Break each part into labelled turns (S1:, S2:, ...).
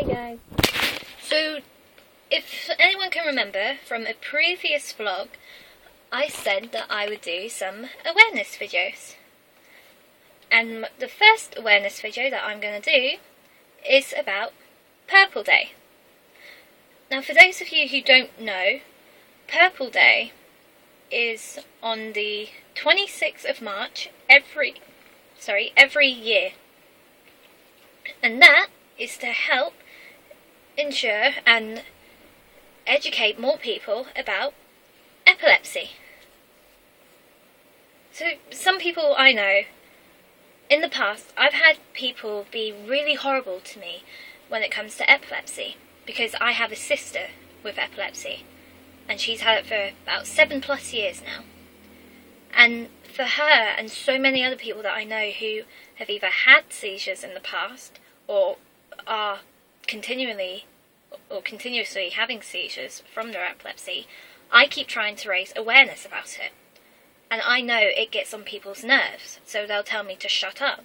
S1: Hey guys. So, if anyone can remember from a previous vlog, I said that I would do some awareness videos. And the first awareness video that I'm going to do is about Purple Day. Now, for those of you who don't know, Purple Day is on the 26th of March every year. And that is to help ensure and educate more people about epilepsy. So some people I know, in the past, I've had people be really horrible to me when it comes to epilepsy, because I have a sister with epilepsy, and she's had it for about 7+ years now. And for her and so many other people that I know who have either had seizures in the past or are continuously having seizures from their epilepsy, I keep trying to raise awareness about it. And I know it gets on people's nerves, so they'll tell me to shut up.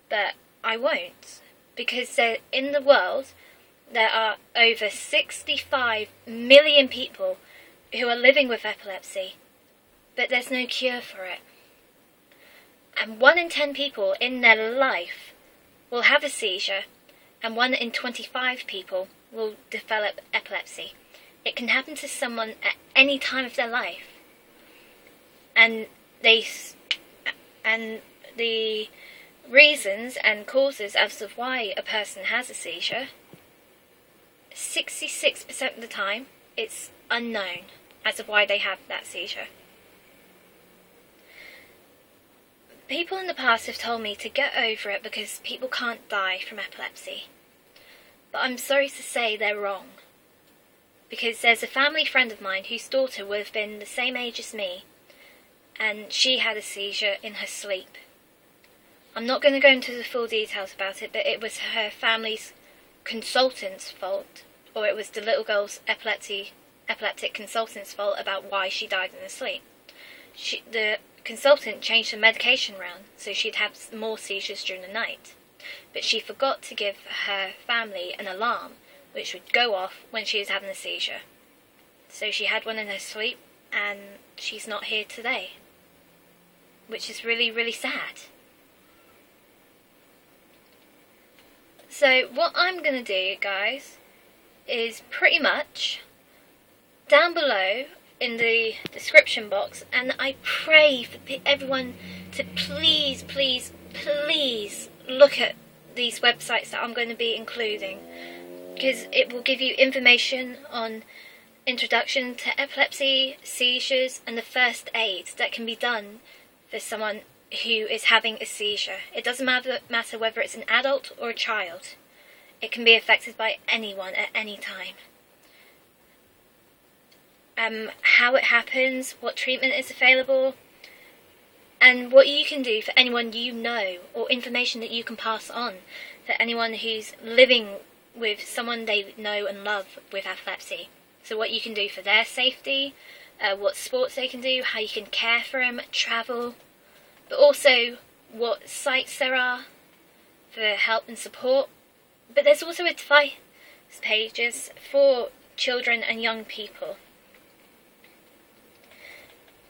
S1: But I won't, because in the world there are over 65 million people who are living with epilepsy, but there's no cure for it. And 1 in 10 people in their life will have a seizure, and 1 in 25 people will develop epilepsy. It can happen to someone at any time of their life. And the reasons and causes as to why a person has a seizure, 66% of the time, it's unknown as to why they have that seizure. People in the past have told me to get over it because people can't die from epilepsy. But I'm sorry to say they're wrong. Because there's a family friend of mine whose daughter would have been the same age as me, and she had a seizure in her sleep. I'm not going to go into the full details about it, but it was her family's consultant's fault, or it was the little girl's epileptic consultant's fault about why she died in her sleep. The consultant changed the medication round so she'd have more seizures during the night, but she forgot to give her family an alarm which would go off when she was having a seizure. So she had one in her sleep, and she's not here today, which is really, really sad. So what I'm going to do, guys, is pretty much down below in the description box, and I pray for everyone to please, please, please look at these websites that I'm going to be including, because it will give you information on introduction to epilepsy, seizures, and the first aid that can be done for someone who is having a seizure. It doesn't matter whether it's an adult or a child. It can be affected by anyone at any time. How it happens, what treatment is available, and what you can do for anyone you know, or information that you can pass on for anyone who's living with someone they know and love with epilepsy. So what you can do for their safety, what sports they can do, how you can care for them, travel, but also what sites there are for help and support. But there's also advice pages for children and young people.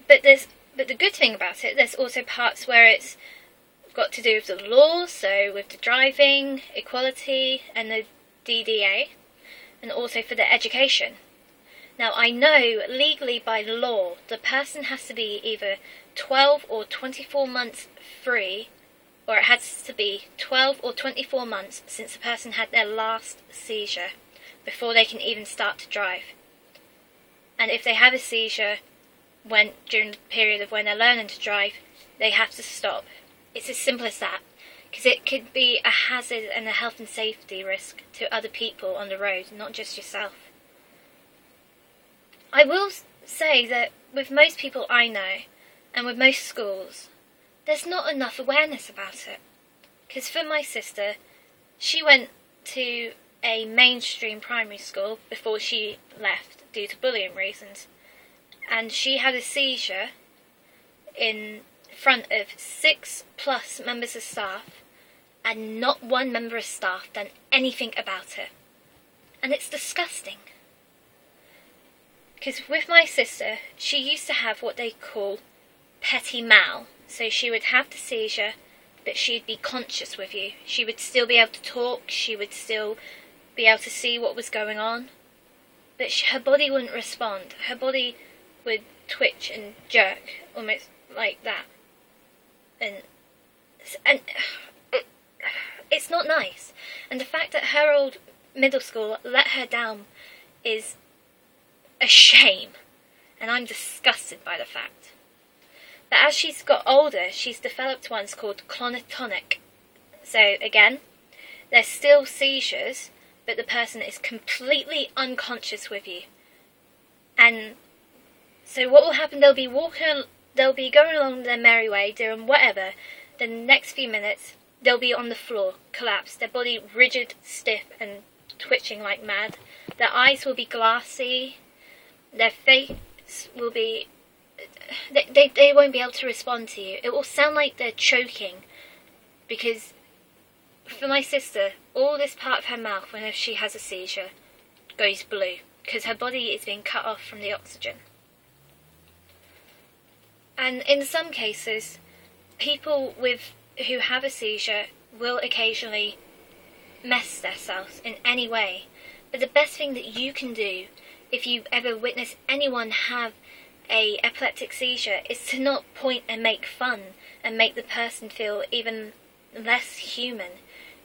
S1: But the good thing about it, there's also parts where it's got to do with the law, so with the driving, equality, and the DDA, and also for the education. Now, I know legally by law, the person has to be either 12 or 24 months free, or it has to be 12 or 24 months since the person had their last seizure before they can even start to drive. And if they have a seizure during the period of when they're learning to drive, they have to stop. It's as simple as that, because it could be a hazard and a health and safety risk to other people on the road, not just yourself. I will say that with most people I know, and with most schools, there's not enough awareness about it. Because for my sister, she went to a mainstream primary school before she left due to bullying reasons, and she had a seizure in front of 6+ members of staff and not one member of staff done anything about it. And it's disgusting. Because with my sister, she used to have what they call petit mal. So she would have the seizure, but she'd be conscious with you. She would still be able to talk, she would still be able to see what was going on. But her body wouldn't respond. Her body would twitch and jerk, almost like that. And it's not nice. And the fact that her old middle school let her down is a shame. And I'm disgusted by the fact. But as she's got older, she's developed ones called clonotonic. So again, there's still seizures, but the person is completely unconscious with you. And so what will happen, they'll be going along their merry way, doing whatever. Then the next few minutes, they'll be on the floor, collapsed, their body rigid, stiff, and twitching like mad. Their eyes will be glassy, their face will be... They won't be able to respond to you. It will sound like they're choking, because for my sister, all this part of her mouth, whenever she has a seizure, goes blue, because her body is being cut off from the oxygen. And in some cases, people who have a seizure will occasionally mess themselves in any way. But the best thing that you can do, if you ever witness anyone have a epileptic seizure, is to not point and make fun and make the person feel even less human.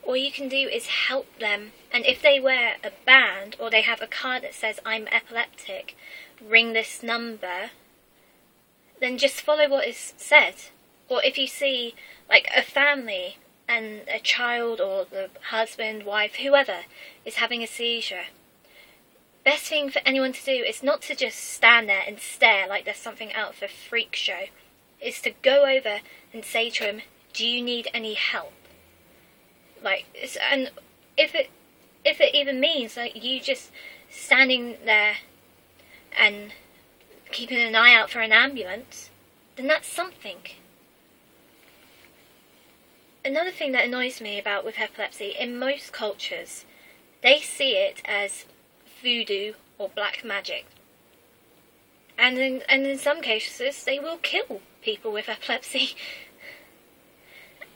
S1: All you can do is help them, and if they wear a band or they have a card that says "I'm epileptic, ring this number," then just follow what is said. Or if you see like a family and a child or the husband, wife, whoever is having a seizure, best thing for anyone to do is not to just stand there and stare like there's something out of a freak show. Is to go over and say to him, "Do you need any help?" And if it even means like you just standing there and keeping an eye out for an ambulance, then that's something. Another thing that annoys me about with epilepsy, in most cultures, they see it as voodoo or black magic. And in some cases, they will kill people with epilepsy.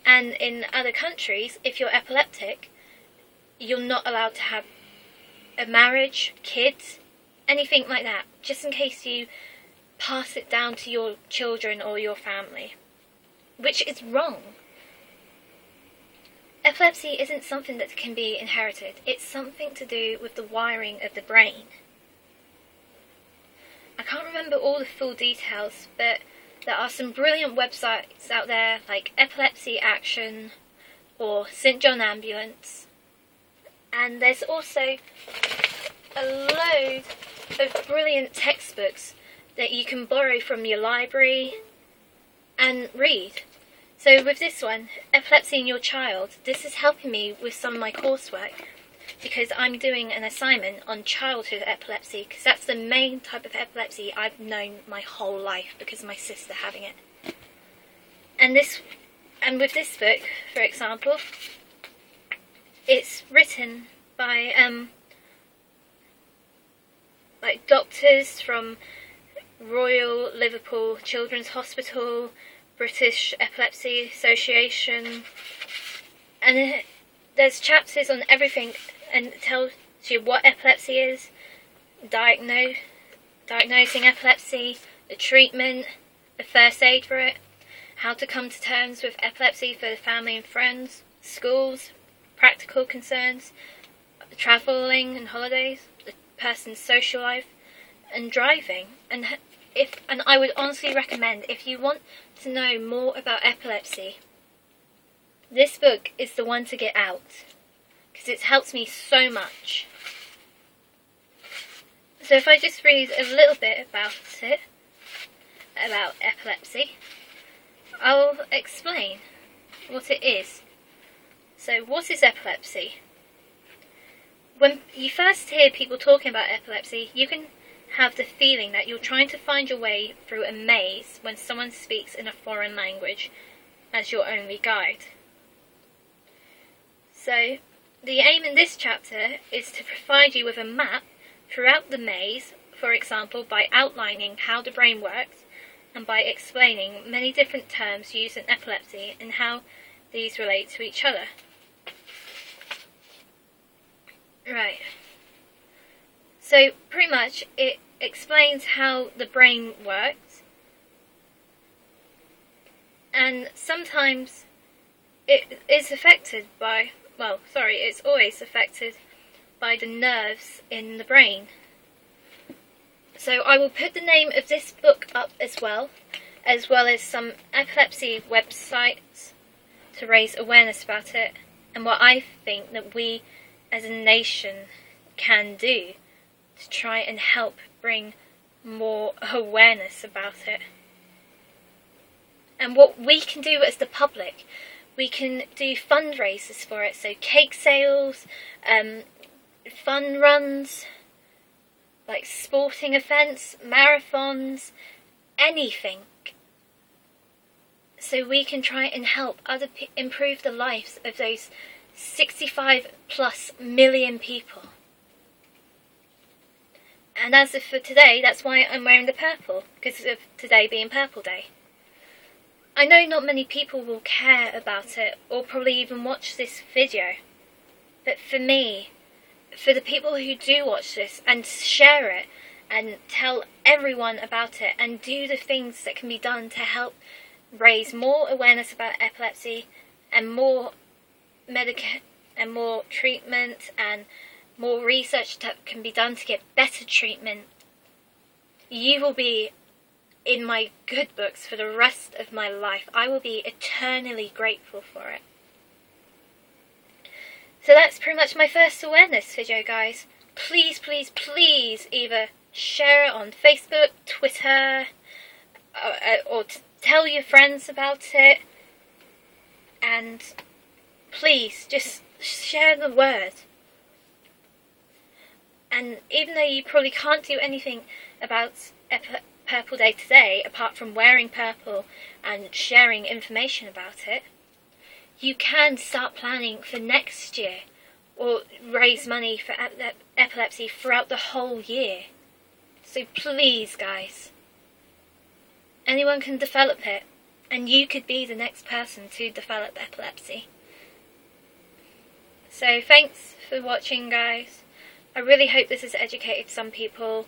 S1: And in other countries, if you're epileptic, you're not allowed to have a marriage, kids, anything like that, just in case you pass it down to your children or your family, which is wrong. Epilepsy isn't something that can be inherited. It's something to do with the wiring of the brain. I can't remember all the full details, but there are some brilliant websites out there like Epilepsy Action or St. John Ambulance. And there's also a load of brilliant textbooks that you can borrow from your library and read. So with this one, Epilepsy in Your Child, this is helping me with some of my coursework, because I'm doing an assignment on childhood epilepsy, because that's the main type of epilepsy I've known my whole life because of my sister having it. And with this book, for example, it's written by like doctors from Royal Liverpool Children's Hospital, British Epilepsy Association, and there's chapters on everything, and it tells you what epilepsy is, diagnosing epilepsy, the treatment, the first aid for it, how to come to terms with epilepsy for the family and friends, schools, practical concerns, travelling and holidays, the person's social life, and driving. And I would honestly recommend, if you want to know more about epilepsy, this book is the one to get out, because it's helped me so much. So if I just read a little bit about it, about epilepsy, I'll explain what it is. So what is epilepsy? When you first hear people talking about epilepsy, you can have the feeling that you're trying to find your way through a maze when someone speaks in a foreign language as your only guide. So the aim in this chapter is to provide you with a map throughout the maze, for example by outlining how the brain works and by explaining many different terms used in epilepsy and how these relate to each other. Right. So pretty much it explains how the brain works, and sometimes it is affected by, it's always affected by the nerves in the brain. So I will put the name of this book up as well as some epilepsy websites to raise awareness about it, and what I think that we as a nation can do to try and help bring more awareness about it. And what we can do as the public, we can do fundraisers for it, so cake sales, fun runs, like sporting events, marathons, anything. So we can try and help improve the lives of those 65 plus million people. And as of for today, that's why I'm wearing the purple, because of today being Purple Day. I know not many people will care about it, or probably even watch this video, but for me, for the people who do watch this and share it and tell everyone about it and do the things that can be done to help raise more awareness about epilepsy and more and more treatment and more research that can be done to get better treatment, you will be in my good books for the rest of my life. I will be eternally grateful for it. So that's pretty much my first awareness video, guys. Please, please, please either share it on Facebook, Twitter, or tell your friends about it. And please, just share the word. And even though you probably can't do anything about Purple Day today, apart from wearing purple and sharing information about it, you can start planning for next year or raise money for epilepsy throughout the whole year. So please, guys, anyone can develop it, and you could be the next person to develop epilepsy. So thanks for watching, guys. I really hope this has educated some people.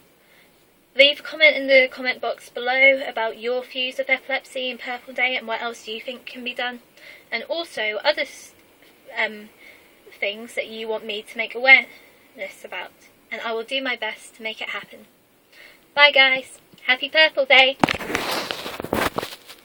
S1: Leave a comment in the comment box below about your views of epilepsy and Purple Day and what else you think can be done. And also other things that you want me to make awareness about. And I will do my best to make it happen. Bye guys. Happy Purple Day.